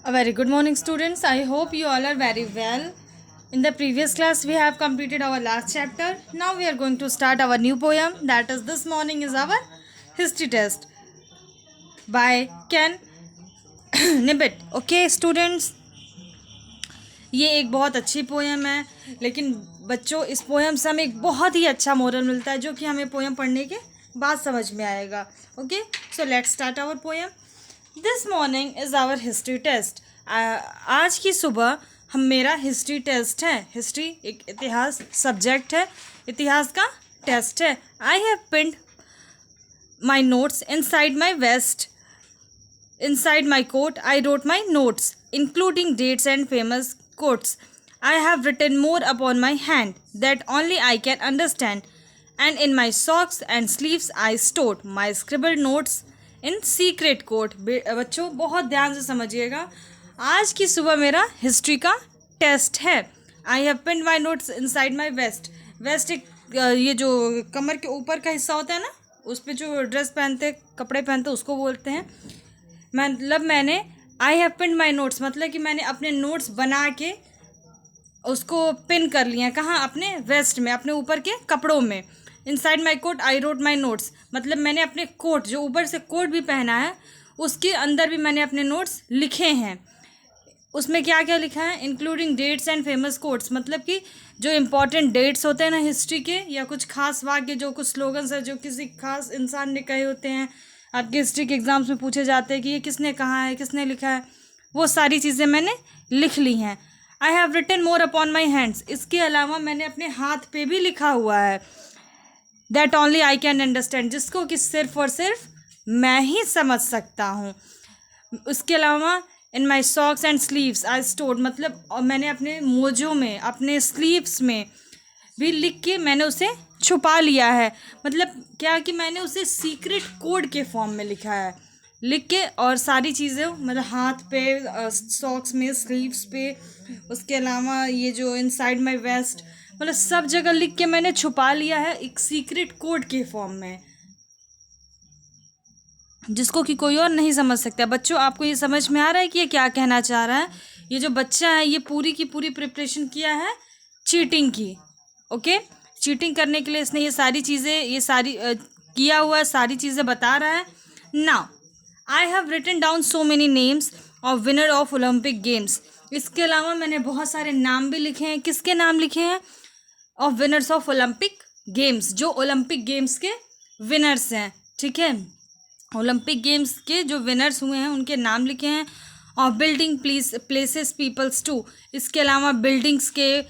A very good morning, students. I hope you all are very well. In the previous class, we have completed our last chapter. Now we are going to start our new poem. That is, this morning is our history test by Ken Nibbit. Okay, students. ये एक बहुत अच्छी poem है, लेकिन बच्चों इस poem से हमें एक बहुत ही अच्छा मोरल मिलता है जो कि हमें पोएम पढ़ने के बाद समझ में आएगा. Okay, so let's start our poem. This morning is our history test. आज की सुबह मेरा हिस्ट्री टेस्ट है. हिस्ट्री एक इतिहास सब्जेक्ट है, इतिहास का टेस्ट है. I have pinned my notes inside my waste. Inside my coat, I wrote my notes, including dates and famous quotes. I have written more upon my hand that only I can understand, and in my socks and sleeves I stored my scribbled notes in secret coat. बच्चों बहुत ध्यान से समझिएगा. आज की सुबह मेरा history का टेस्ट है. I have pinned my notes inside my vest. Vest एक ये जो कमर के ऊपर का हिस्सा होता है ना, उस पर जो ड्रेस पहनते कपड़े पहनते उसको बोलते हैं. मतलब मैंने I have pin my notes मतलब कि मैंने अपने नोट्स बना के उसको पिन कर लिए. कहाँ? अपने वेस्ट में, अपने ऊपर के कपड़ों में. Inside my coat I wrote my notes मतलब मैंने अपने कोट, जो ऊपर से कोट भी पहना है, उसके अंदर भी मैंने अपने नोट्स लिखे हैं. उसमें क्या क्या लिखा है? Including dates and famous quotes मतलब कि जो इम्पोर्टेंट डेट्स होते हैं ना हिस्ट्री के, या कुछ खास वाक्य, जो कुछ स्लोगन्स है जो किसी खास इंसान ने कहे होते हैं, आपके हिस्ट्री के एग्ज़ाम्स में पूछे जाते हैं कि ये किसने कहा है, किसने लिखा है, वो सारी चीज़ें मैंने लिख ली हैं. I have written more upon my hands. इसके अलावा मैंने अपने हाथ पे भी लिखा हुआ है. That only I can understand जिसको कि सिर्फ और सिर्फ मैं ही समझ सकता हूँ. उसके अलावा in my socks and sleeves I stored मतलब और मैंने अपने मोजों में, अपने स्लीव्स में भी लिख के मैंने उसे छुपा लिया है. मतलब क्या कि मैंने उसे सीक्रेट कोड के फॉर्म में लिखा है, लिख के. और सारी चीज़ें मतलब हाथ पे, सॉक्स में, स्लीव्स पे, उसके अलावा ये जो इनसाइड माय वेस्ट, मतलब सब जगह लिख के मैंने छुपा लिया है एक सीक्रेट कोड के फॉर्म में, जिसको कि कोई और नहीं समझ सकता. बच्चों आपको ये समझ में आ रहा है कि ये क्या कहना चाह रहा है? ये जो बच्चा है ये पूरी की पूरी प्रिपरेशन किया है चीटिंग की. ओके, चीटिंग करने के लिए इसने ये सारी चीज़ें, ये सारी किया हुआ है, सारी चीज़ें बता रहा है. Now I have written down so many names of winner of Olympic games. इसके अलावा मैंने बहुत सारे नाम भी लिखे हैं. किसके नाम लिखे हैं? Of winners of Olympic games, जो ओलंपिक गेम्स के विनर्स हैं. ठीक है, ओलंपिक गेम्स के जो विनर्स हुए हैं उनके नाम लिखे हैं. Of building places peoples too. इसके अलावा बिल्डिंग्स के,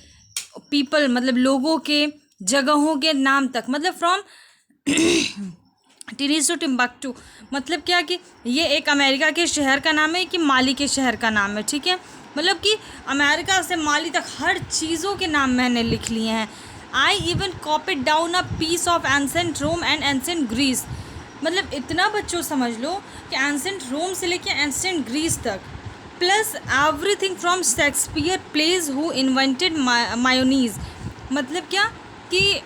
पीपल मतलब लोगों के, जगहों के नाम तक, मतलब फ्रॉम टिनीज टू टिम्बक्टू. मतलब क्या कि ये एक अमेरिका के शहर का नाम है कि माली के शहर का नाम है. ठीक है, मतलब कि अमेरिका से माली तक हर चीज़ों के नाम मैंने लिख लिए हैं. I even copied down a piece of ancient Rome and ancient Greece. मतलब इतना बच्चों समझ लो कि एंसेंट रोम से लेके एंसेंट ग्रीस तक, plus everything from Shakespeare plays who invented mayonnaise. मतलब क्या कि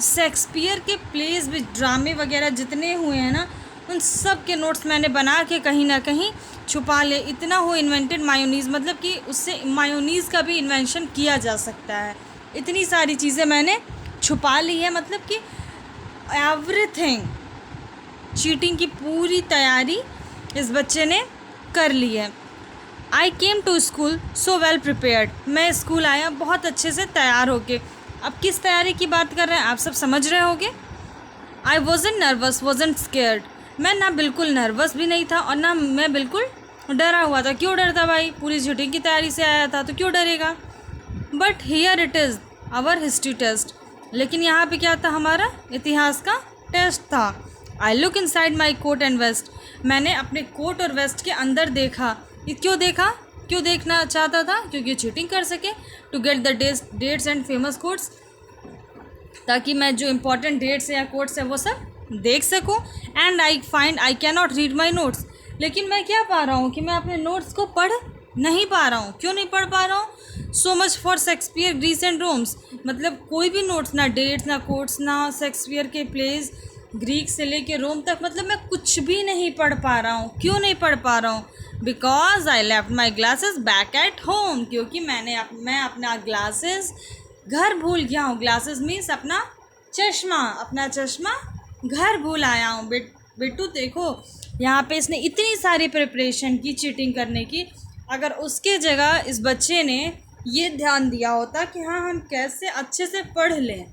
शेक्सपियर के प्लेस भी, ड्रामे वगैरह जितने हुए हैं ना, उन सब के नोट्स मैंने बना के कहीं ना कहीं छुपा ले. इतना हो इन्वेंटेड मायोनीज़ मतलब कि उससे मायोनीज़ का भी इन्वेंशन किया जा सकता है. इतनी सारी चीज़ें मैंने छुपा ली है. मतलब कि एवरीथिंग, चीटिंग की पूरी तैयारी इस बच्चे ने कर ली है. I came to school so well prepared. मैं स्कूल आया बहुत अच्छे से तैयार होके. अब किस तैयारी की बात कर रहे हैं आप सब समझ रहे होगे. आई वॉजंट नर्वस, वॉजंट स्केयर्ड. मैं ना बिल्कुल नर्वस भी नहीं था और ना मैं बिल्कुल डरा हुआ था. क्यों डरता भाई, पूरी चीटिंग की तैयारी से आया था तो क्यों डरेगा. But here it is our history test. लेकिन यहाँ पे क्या था? हमारा इतिहास का टेस्ट था. I look inside my coat and vest. मैंने अपने कोट और वेस्ट के अंदर देखा. ये क्यों देखा, क्यों देखना चाहता था? क्योंकि चीटिंग कर सके. To get the dates and famous quotes, ताकि मैं जो इम्पोर्टेंट डेट्स या कोट्स हैं वो सब देख सकूं. And I find I can not read my notes. लेकिन मैं क्या पा रहा हूँ कि मैं अपने नोट्स को पढ़ नहीं पा रहा हूँ. क्यों नहीं पढ़ पा रहा हूँ? So much for Shakespeare Greece and Romes. मतलब कोई भी नोट्स, ना डेट्स, ना कोट्स, ना शेक्सपियर के प्लेस, ग्रीक से लेके रोम तक, मतलब मैं कुछ भी नहीं पढ़ पा रहा हूँ. क्यों नहीं पढ़ पा रहा हूँ? Because I left my glasses back at home, क्योंकि मैं अपना ग्लासेस घर भूल गया हूँ. ग्लासेस मीन्स अपना चश्मा घर भूल आया हूँ. बिट्टू देखो, यहाँ पे इसने इतनी सारी प्रिपरेशन की चीटिंग करने की. अगर उसके जगह इस बच्चे ने ये ध्यान दिया होता कि हाँ हम कैसे अच्छे से पढ़ लें,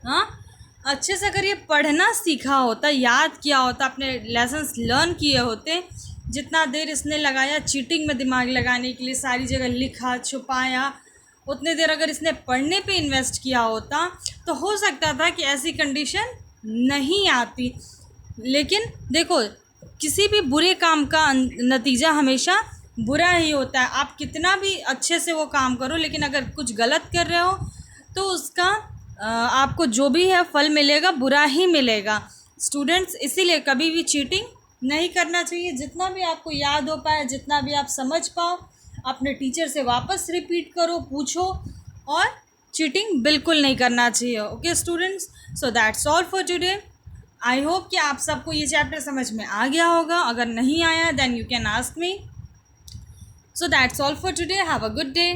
हाँ अच्छे से अगर ये पढ़ना सीखा होता, याद किया होता, अपने लेसन्स लर्न किए होते, जितना देर इसने लगाया चीटिंग में दिमाग लगाने के लिए, सारी जगह लिखा छुपाया, उतने देर अगर इसने पढ़ने पे इन्वेस्ट किया होता तो हो सकता था कि ऐसी कंडीशन नहीं आती. लेकिन देखो, किसी भी बुरे काम का नतीजा हमेशा बुरा ही होता है. आप कितना भी अच्छे से वो काम करो, लेकिन अगर कुछ गलत कर रहे हो तो उसका आपको जो भी है फल मिलेगा बुरा ही मिलेगा. स्टूडेंट्स, इसीलिए कभी भी चीटिंग नहीं करना चाहिए. जितना भी आपको याद हो पाए, जितना भी आप समझ पाओ, अपने टीचर से वापस रिपीट करो, पूछो, और चीटिंग बिल्कुल नहीं करना चाहिए. Okay students, so that's all for today. I hope कि आप सबको ये चैप्टर समझ में आ गया होगा. अगर नहीं आया then you can ask me. So that's all for today. Have a good day.